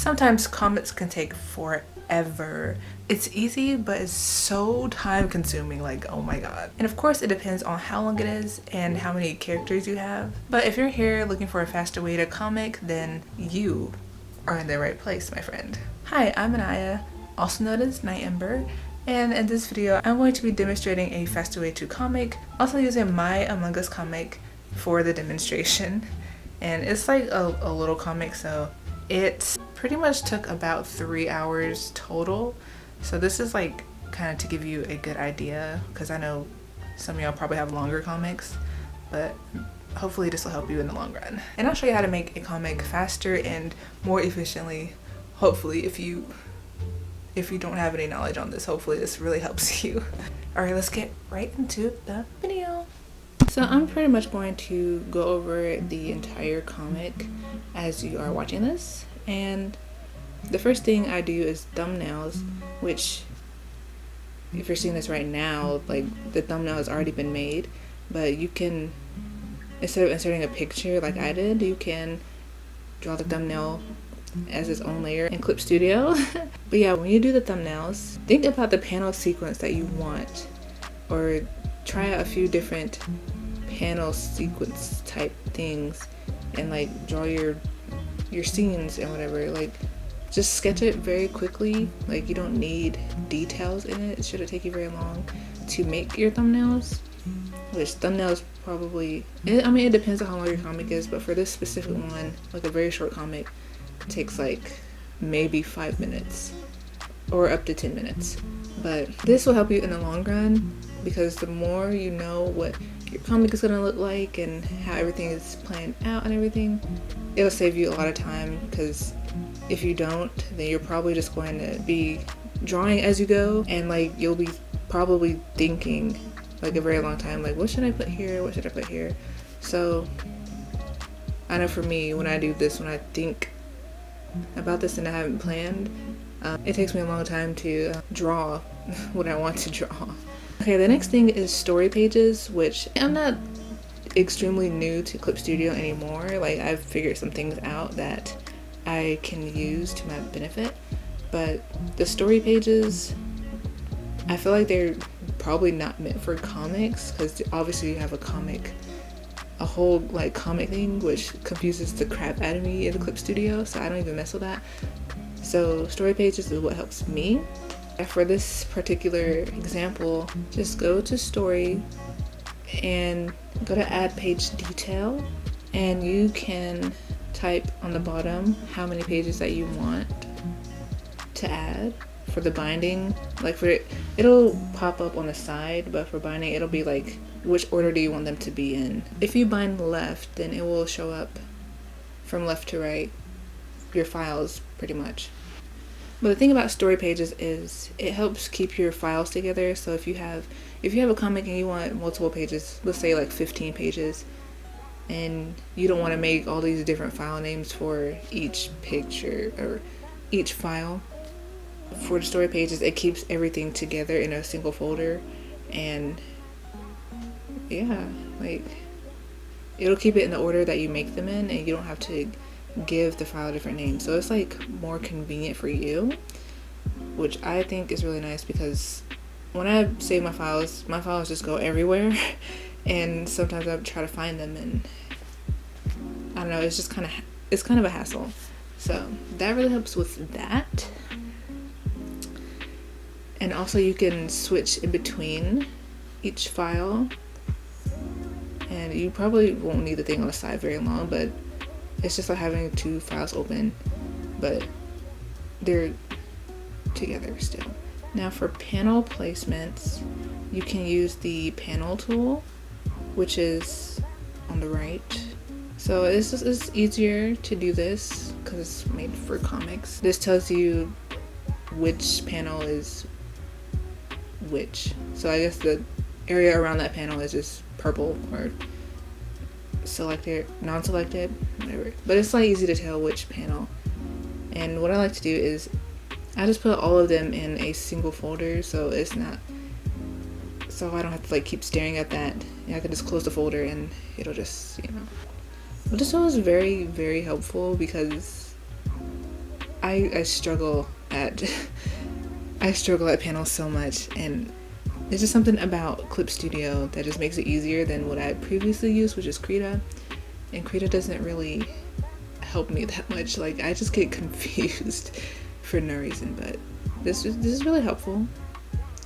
Sometimes comics can take forever. It's easy, but it's so time consuming, like oh my god. And of course it depends on how long it is and how many characters you have. But if you're here looking for a faster way to comic, then you are in the right place, my friend. Hi, I'm Anaya, also known as Night Ember, and in this video I'm going to be demonstrating a faster way to comic, also using my Among Us comic for the demonstration. And it's like a little comic, so it pretty much took about 3 hours total. So this is like kind of to give you a good idea, because I know some of y'all probably have longer comics, but hopefully this will help you in the long run. And I'll show you how to make a comic faster and more efficiently. Hopefully if you don't have any knowledge on this, hopefully this really helps you. Alright, let's get right into the video. So I'm pretty much going to go over the entire comic as you are watching this. And the first thing I do is thumbnails, which if you're seeing this right now, like the thumbnail has already been made, but you can, instead of inserting a picture like I did, you can draw the thumbnail as its own layer in Clip Studio. But yeah, when you do the thumbnails, think about the panel sequence that you want, or try out a few different panel sequence type things and like draw your scenes and whatever. Like just sketch it very quickly. Like you don't need details in it. It shouldn't take you very long to make your thumbnails, which thumbnails probably, I mean it depends on how long your comic is, but for this specific one, like a very short comic, it takes like maybe 5 minutes or up to 10 minutes. But this will help you in the long run, because the more you know what your comic is gonna look like and how everything is planned out and everything, it'll save you a lot of time. Because if you don't, then you're probably just going to be drawing as you go, and like you'll be probably thinking like a very long time, like what should I put here, what should I put here. So I know for me, when I do this, when I think about this and I haven't planned, it takes me a long time to draw what I want to draw. Okay, the next thing is story pages, which I'm not extremely new to Clip Studio anymore. Like I've figured some things out that I can use to my benefit, but the story pages, I feel like they're probably not meant for comics, because obviously you have a whole like comic thing, which confuses the crap out of me in the Clip Studio, so I don't even mess with that. So story pages is what helps me. For this particular example, just go to story and go to add page detail, and you can type on the bottom how many pages that you want to add. For the binding, like for it, it'll pop up on the side, but for binding it'll be like which order do you want them to be in. If you bind left, then it will show up from left to right, your files pretty much. But the thing about story pages is it helps keep your files together. So if you have a comic and you want multiple pages, let's say like 15 pages, and you don't want to make all these different file names for each picture or each file, for the story pages it keeps everything together in a single folder. And yeah, like it'll keep it in the order that you make them in, and you don't have to give the file a different name. So it's like more convenient for you, which I think is really nice, because when I save my files just go everywhere and sometimes I try to find them and I don't know, it's kind of a hassle. So that really helps with that. And also you can switch in between each file, and you probably won't need the thing on the side very long, but it's just like having two files open, but they're together still. Now for panel placements, you can use the panel tool, which is on the right. So it's easier to do this because it's made for comics. This tells you which panel is which. So I guess the area around that panel is just purple or selected, non-selected, whatever. But it's like easy to tell which panel. And what I like to do is I just put all of them in a single folder, so I don't have to like keep staring at that. I can just close the folder and it'll just, But this tool is very, very helpful, because I struggle at I struggle at panels so much, and there's just something about Clip Studio that just makes it easier than what I previously used, which is Krita. And Krita doesn't really help me that much. Like, I just get confused for no reason, but this is really helpful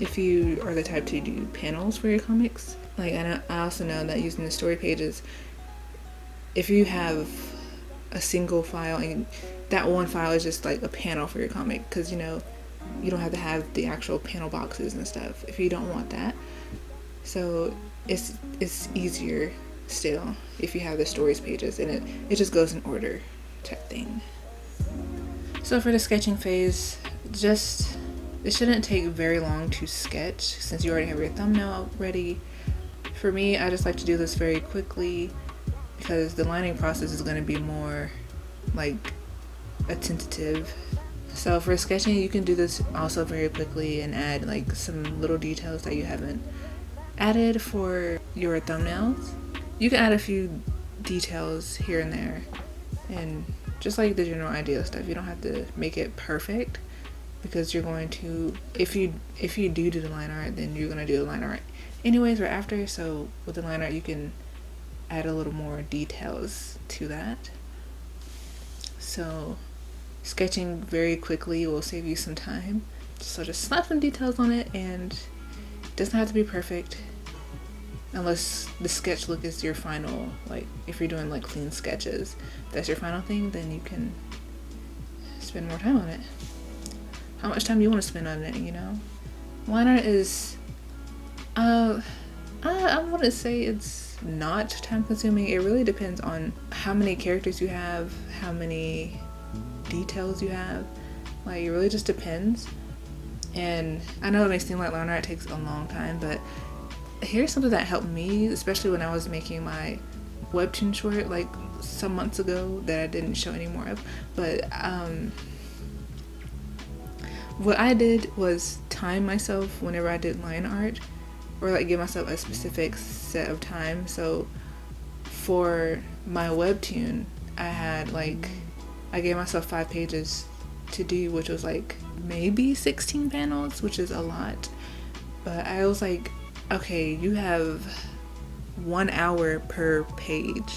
if you are the type to do panels for your comics. Like, I also know that using the story pages, if you have a single file and that one file is just like a panel for your comic, because you know you don't have to have the actual panel boxes and stuff if you don't want that. So it's easier still if you have the stories pages, and it just goes in order type thing. So for the sketching phase, it shouldn't take very long to sketch since you already have your thumbnail ready. For me, I just like to do this very quickly because the lining process is going to be more like attentive. So for sketching, you can do this also very quickly and add like some little details that you haven't added for your thumbnails. You can add a few details here and there, and just like the general idea stuff. You don't have to make it perfect, because you're going to, if you do the line art, then you're going to do the line art anyways or after. So with the line art, you can add a little more details to that. So sketching very quickly will save you some time. So just slap some details on it, and it doesn't have to be perfect unless the sketch look is your final, like if you're doing like clean sketches, that's your final thing, then you can spend more time on it. How much time you want to spend on it, you know? Line art is, I want to say it's not time consuming. It really depends on how many characters you have, how many details you have. Like, it really just depends. And I know it may seem like line art takes a long time, but here's something that helped me, especially when I was making my webtoon short like some months ago that I didn't show any more of. But what I did was time myself whenever I did line art, or like give myself a specific set of time. So for my webtoon, I gave myself 5 pages to do, which was like maybe 16 panels, which is a lot. But I was like, okay, you have 1 hour per page.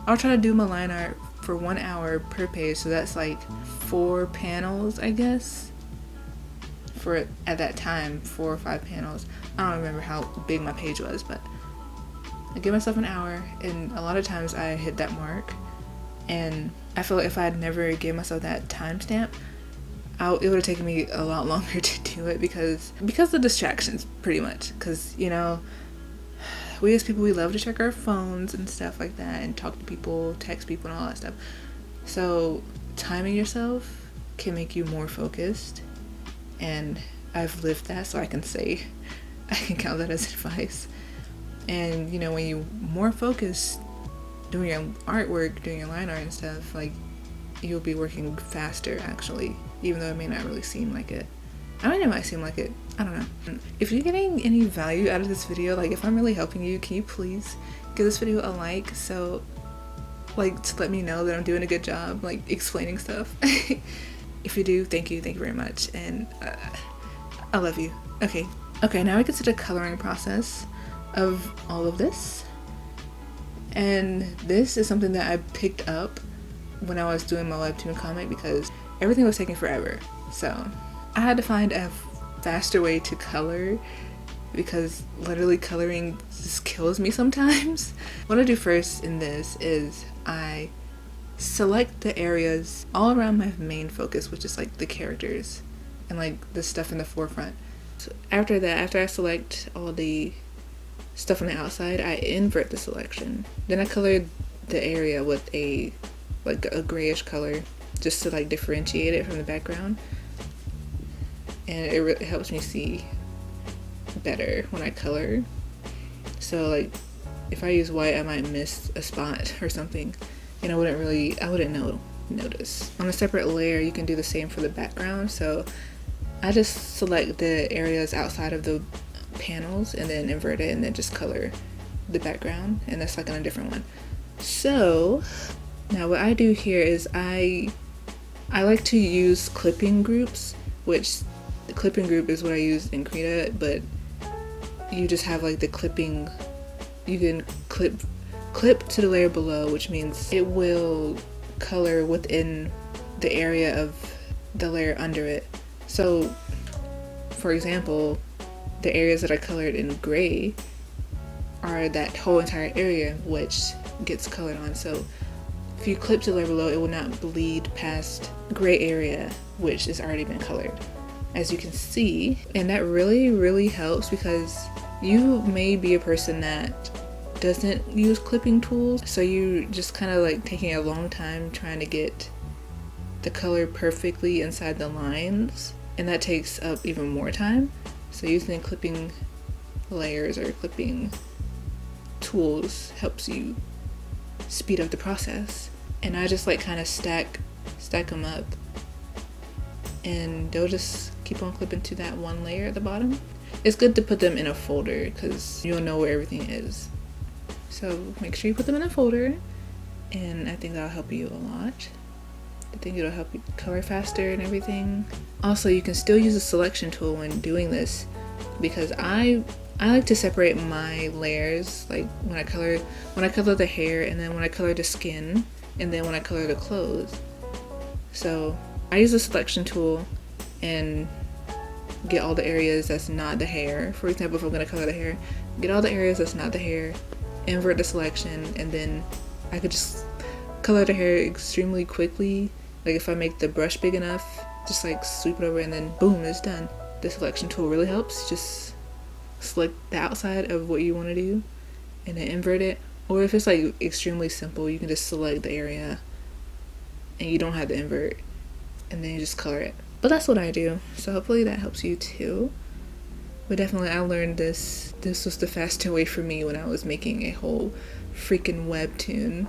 I'll try to do my line art for 1 hour per page, so that's like 4 panels, I guess. For at that time, 4 or 5 panels. I don't remember how big my page was, but I gave myself an hour, and a lot of times I hit that mark. And I feel like if I had never gave myself that timestamp, it would have taken me a lot longer to do it because of distractions, pretty much. Because, you know, we as people, we love to check our phones and stuff like that, and talk to people, text people, and all that stuff. So timing yourself can make you more focused, and I've lived that, so I can count that as advice. And, you know, when you're more focused doing your artwork, doing your line art and stuff, like, you'll be working faster, actually, even though it may not really seem like it. I mean, it might seem like it. I don't know. If you're getting any value out of this video, like, if I'm really helping you, can you please give this video a like, so, like, to let me know that I'm doing a good job, like, explaining stuff. If you do, thank you very much, and I love you. Okay, now we get to the coloring process of all of this. And this is something that I picked up when I was doing my webtoon comic, because everything was taking forever. So I had to find a faster way to color, because literally coloring just kills me sometimes. What I do first in this is I select the areas all around my main focus, which is like the characters and like the stuff in the forefront. So after that, after I select all the stuff on the outside, I invert the selection. Then I color the area with a grayish color, just to like differentiate it from the background, and it helps me see better when I color. So like if I use white, I might miss a spot or something, and I wouldn't notice. On a separate layer, you can do the same for the background. So I just select the areas outside of the panels and then invert it, and then just color the background, and that's like on a different one. So now what I do here is I I like to use clipping groups, which the clipping group is what I use in Krita, but you just have like the clipping, you can clip to the layer below, which means it will color within the area of the layer under it. So for example, the areas that I colored in gray are that whole entire area which gets colored on. So if you clip to the layer below, it will not bleed past gray area which has already been colored, as you can see. And that really helps, because you may be a person that doesn't use clipping tools, so you just kind of like taking a long time trying to get the color perfectly inside the lines, and that takes up even more time. So using clipping layers or clipping tools helps you speed up the process. And I just like kind of stack them up, and they'll just keep on clipping to that one layer at the bottom. It's good to put them in a folder because you'll know where everything is. So make sure you put them in a folder, and I think that'll help you a lot. I think it'll help you color faster and everything. Also, you can still use a selection tool when doing this, because I like to separate my layers, like when I color the hair, and then when I color the skin, and then when I color the clothes. So I use a selection tool and get all the areas that's not the hair. For example, if I'm gonna color the hair, get all the areas that's not the hair, invert the selection, and then I could just color the hair extremely quickly. Like if I make the brush big enough, just like sweep it over and then boom, it's done. The selection tool really helps. Just select the outside of what you want to do and then invert it. Or if it's like extremely simple, you can just select the area and you don't have to invert, and then you just color it. But that's what I do, so hopefully that helps you too. But definitely I learned this was the faster way for me when I was making a whole freaking webtoon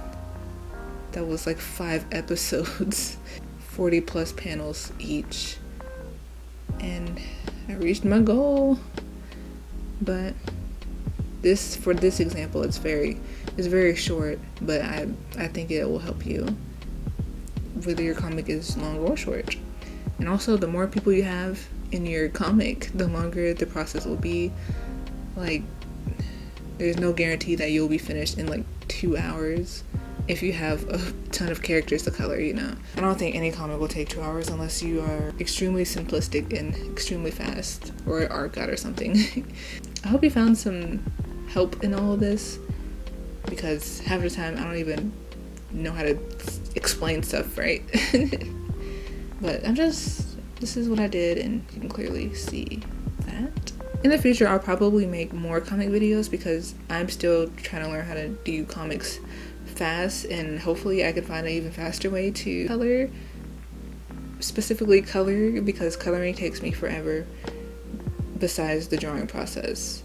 that was like 5 episodes, 40 plus panels each, and I reached my goal. But for this example, it's very short, but I think it will help you whether your comic is long or short. And also, the more people you have in your comic, the longer the process will be. Like, there's no guarantee that you'll be finished in like 2 hours if you have a ton of characters to color, you know. I don't think any comic will take 2 hours unless you are extremely simplistic and extremely fast, or art god or something. I hope you found some help in all of this, because half the time I don't even know how to explain stuff right. But this is what I did, and you can clearly see that. In the future, I'll probably make more comic videos, because I'm still trying to learn how to do comics fast, and hopefully I can find an even faster way to color, specifically color, because coloring takes me forever besides the drawing process.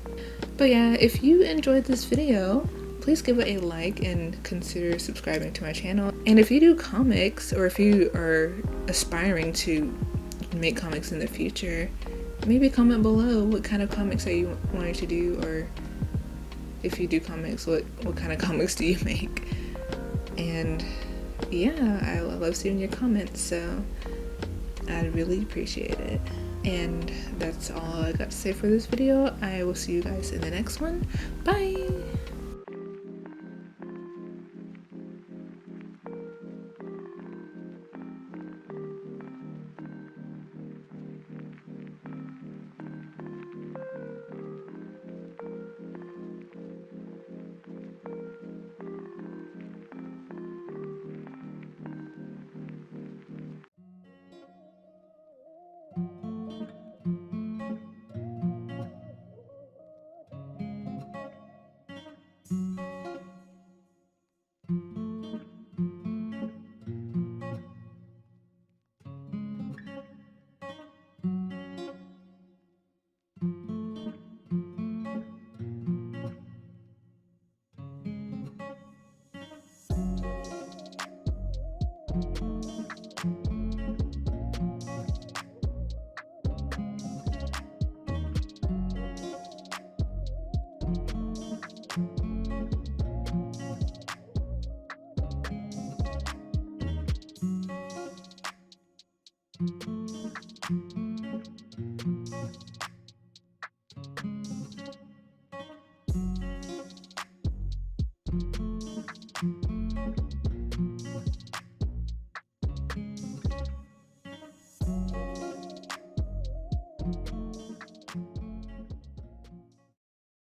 But yeah, if you enjoyed this video, please give it a like and consider subscribing to my channel. And if you do comics, or if you are aspiring to make comics in the future, maybe comment below what kind of comics are you wanting to do, or if you do comics, what kind of comics do you make? And yeah, I love seeing your comments, so I'd really appreciate it. And that's all I got to say for this video. I will see you guys in the next one. Bye!